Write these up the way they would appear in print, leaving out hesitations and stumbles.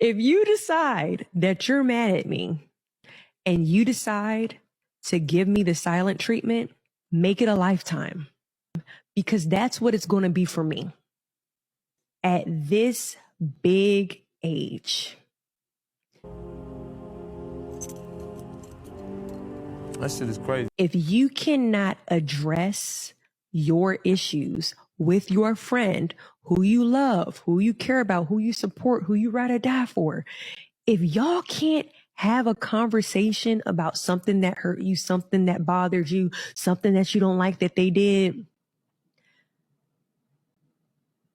If you decide that you're mad at me and you decide to give me the silent treatment, make it a lifetime, because that's what it's going to be for me at this big age. That shit is crazy. If you cannot address your issues with your friend who you love, who you care about, who you support, who you ride or die for, if y'all can't have a conversation about something that hurt you, something that bothered you, something that you don't like that they did,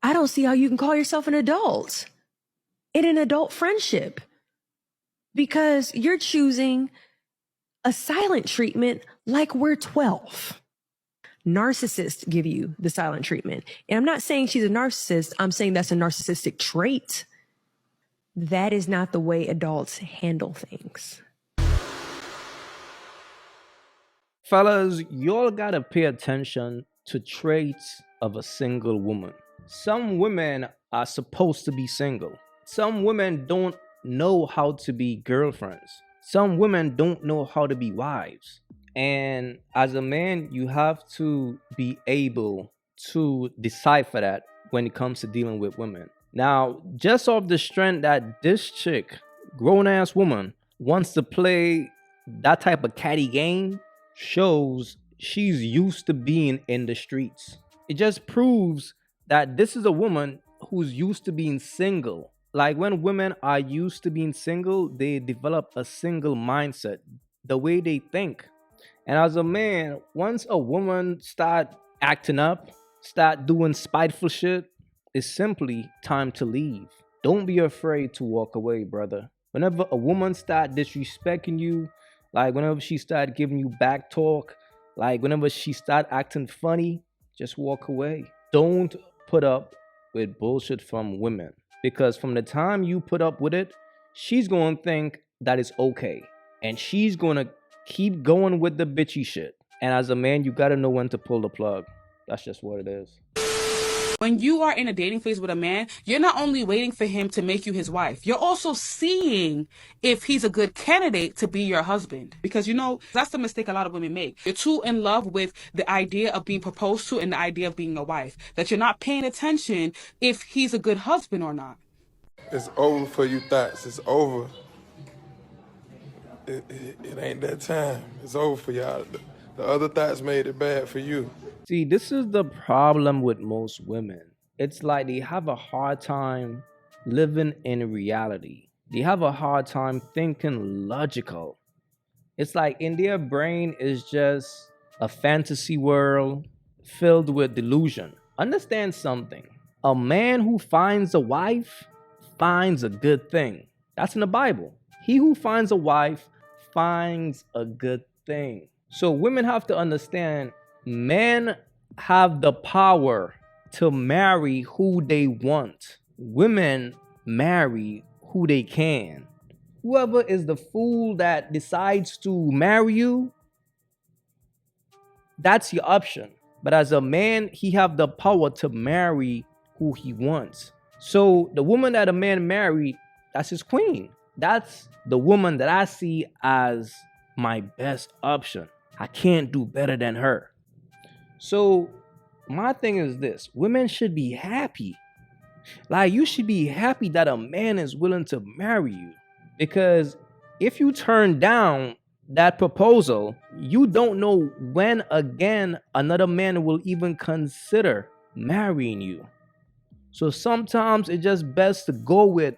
I don't see how you can call yourself an adult in an adult friendship, because you're choosing a silent treatment like we're 12. Narcissists give you the silent treatment. And I'm not saying she's a narcissist. I'm saying that's a narcissistic trait. That is not the way adults handle things. Fellas, y'all gotta pay attention to traits of a single woman. Some women are supposed to be single. Some women don't know how to be girlfriends. Some women don't know how to be wives. And as a man, you have to be able to decipher that when it comes to dealing with women. Now, just off the strength that this chick, grown-ass woman, wants to play that type of catty game, shows she's used to being in the streets. It just proves that this is a woman who's used to being single. Like, when women are used to being single, they develop a single mindset, the way they think. And as a man, once a woman start acting up, start doing spiteful shit, it's simply time to leave. Don't be afraid to walk away, brother. Whenever a woman start disrespecting you, like whenever she start giving you back talk, like whenever she start acting funny, just walk away. Don't put up with bullshit from women, because from the time you put up with it, she's going to think that it's okay. And she's going to keep going with the bitchy shit. And as a man, you got to know when to pull the plug. That's just what it is. When you are in a dating phase with a man, you're not only waiting for him to make you his wife, you're also seeing if he's a good candidate to be your husband. Because, you know, that's the mistake a lot of women make. You're too in love with the idea of being proposed to and the idea of being a wife, that you're not paying attention if he's a good husband or not. It's over for you thoughts. It's over. It ain't that time. It's over for y'all. The other thoughts made it bad for you. See, this is the problem with most women. It's like they have a hard time living in reality. They have a hard time thinking logical. It's like in their brain is just a fantasy world filled with delusion. Understand something. A man who finds a wife finds a good thing. That's in the Bible. He who finds a wife finds a good thing. So women have to understand, men have the power to marry who they want. Women marry who they can. Whoever is the fool that decides to marry you, that's your option. But as a man, he have the power to marry who he wants. So the woman that a man married, that's his queen. That's the woman that I see as my best option. I can't do better than her. So my thing is this: women should be happy. Like, you should be happy that a man is willing to marry you. Because if you turn down that proposal, you don't know when again another man will even consider marrying you. So sometimes it's just best to go with,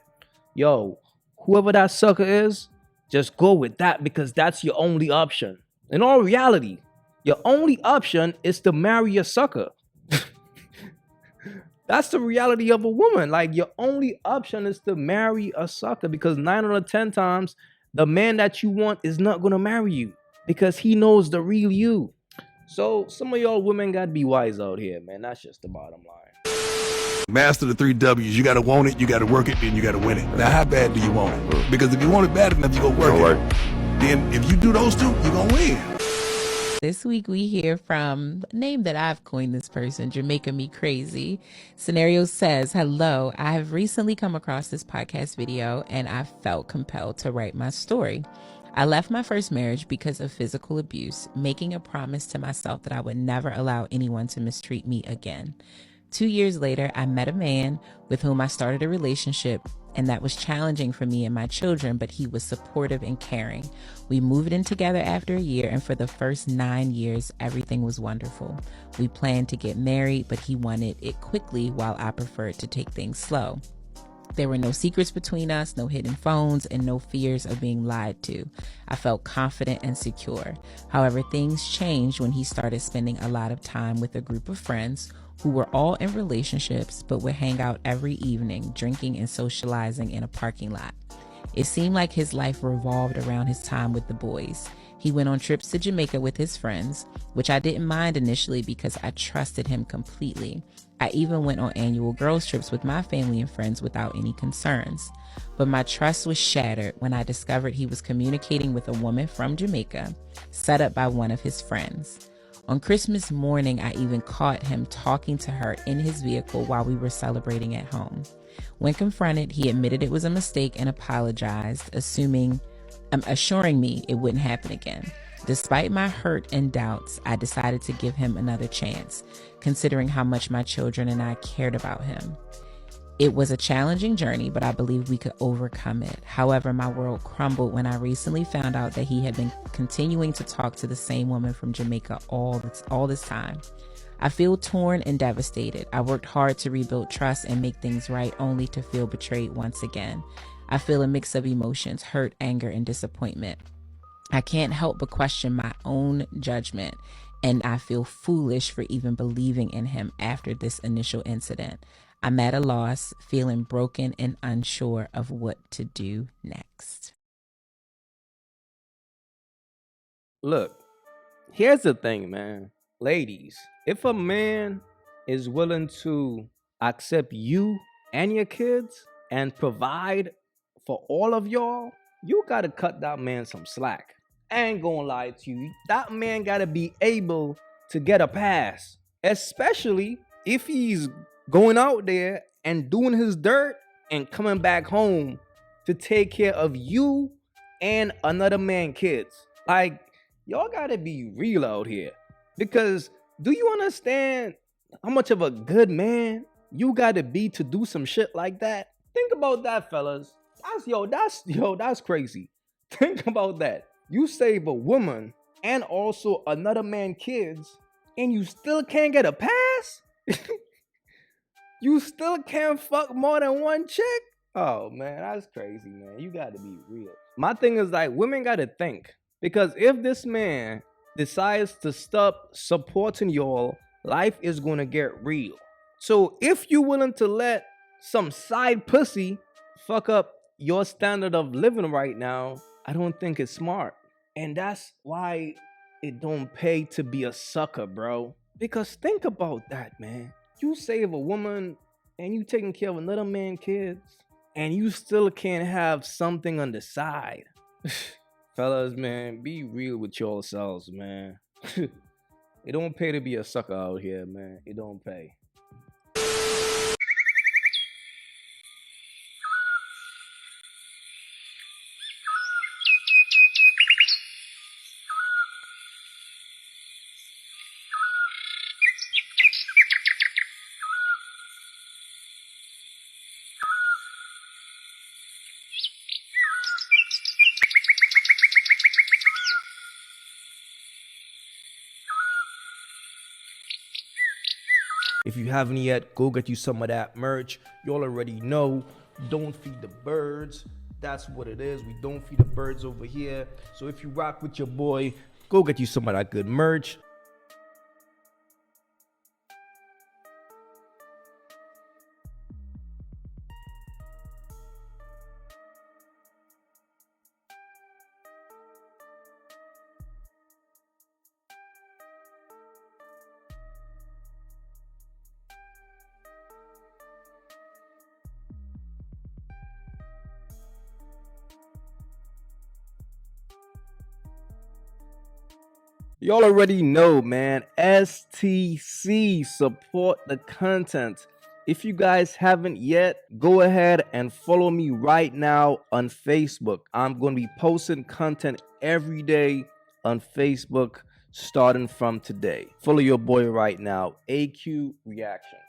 yo, whoever that sucker is, just go with that, because that's your only option. In all reality, your only option is to marry a sucker. That's the reality of a woman. Like, your only option is to marry a sucker, because 9 out of 10 times, the man that you want is not going to marry you because he knows the real you. So some of y'all women got to be wise out here, man. That's just the bottom line. Master the 3 W's. You got to want it, you got to work it, and you got to win it. Now, how bad do you want it? Because if you want it bad enough, you go work it. Then if you do those two, you're going to win. This week we hear from a name that I've coined this person, Jamaica Me Crazy. Scenario says, hello, I have recently come across this podcast video and I felt compelled to write my story. I left my first marriage because of physical abuse, making a promise to myself that I would never allow anyone to mistreat me again. 2 years later, I met a man with whom I started a relationship, and that was challenging for me and my children, but he was supportive and caring. We moved in together after a year, and for the first 9 years, everything was wonderful. We planned to get married, but he wanted it quickly while I preferred to take things slow. There were no secrets between us, no hidden phones, and no fears of being lied to. I felt confident and secure. However, things changed when he started spending a lot of time with a group of friends who were all in relationships but would hang out every evening, drinking and socializing in a parking lot. It seemed like his life revolved around his time with the boys. He went on trips to Jamaica with his friends, which I didn't mind initially because I trusted him completely. I even went on annual girls' trips with my family and friends without any concerns. But my trust was shattered when I discovered he was communicating with a woman from Jamaica, set up by one of his friends. On Christmas morning, I even caught him talking to her in his vehicle while we were celebrating at home. When confronted, he admitted it was a mistake and apologized, assuring me it wouldn't happen again. Despite my hurt and doubts, I decided to give him another chance, considering how much my children and I cared about him. It was a challenging journey, but I believe we could overcome it. However, my world crumbled when I recently found out that he had been continuing to talk to the same woman from Jamaica all this time. I feel torn and devastated. I worked hard to rebuild trust and make things right, only to feel betrayed once again. I feel a mix of emotions, hurt, anger, and disappointment. I can't help but question my own judgment, and I feel foolish for even believing in him after this initial incident. I'm at a loss, feeling broken and unsure of what to do next. Look, here's the thing, man. Ladies, if a man is willing to accept you and your kids and provide for all of y'all, you gotta cut that man some slack. I ain't gonna lie to you. That man gotta be able to get a pass, especially if he's going out there and doing his dirt and coming back home to take care of you and another man's kids. Like, y'all gotta be real out here. Because do you understand how much of a good man you gotta be to do some shit like that? Think about that, fellas. That's crazy. Think about that. You save a woman and also another man's kids, and you still can't get a pass? You still can't fuck more than one chick? Oh man, that's crazy, man. You gotta be real. My thing is, like, women gotta think. Because if this man decides to stop supporting y'all, life is gonna get real. So if you're willing to let some side pussy fuck up your standard of living right now, I don't think it's smart. And that's why it don't pay to be a sucker, bro. Because think about that, man. You save a woman and you taking care of another man's kids, and you still can't have something on the side. Fellas, man, be real with yourselves, man. It don't pay to be a sucker out here, man. It don't pay. If you haven't yet, go get you some of that merch. Y'all already know, don't feed the birds. That's what it is. We don't feed the birds over here. So if you rock with your boy, go get you some of that good merch. Y'all already know, man. STC, support the content. If you guys haven't yet, go ahead and follow me right now on Facebook. I'm going to be posting content every day on Facebook starting from today. Follow your boy right now, AyeQ Reactions.